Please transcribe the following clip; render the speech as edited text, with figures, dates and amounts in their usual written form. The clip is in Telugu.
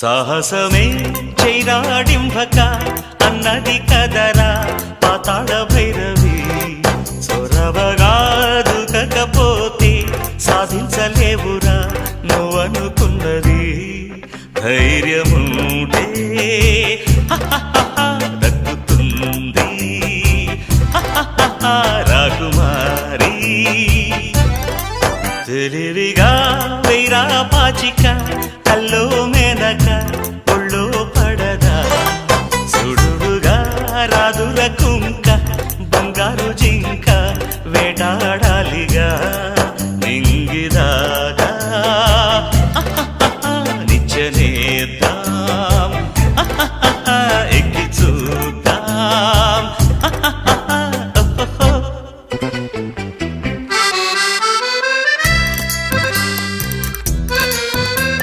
సాహసమే చైరాడింభక అన్నది కదరా పాతాళ భైరవి. చొరవగా దుకకపోతే సాధించలేవురా నువ్వనుకున్నది. ధైర్యముంటే దక్కుతుంది రాకుమారి. తెలివిగా వైరా పాచిక కల్లో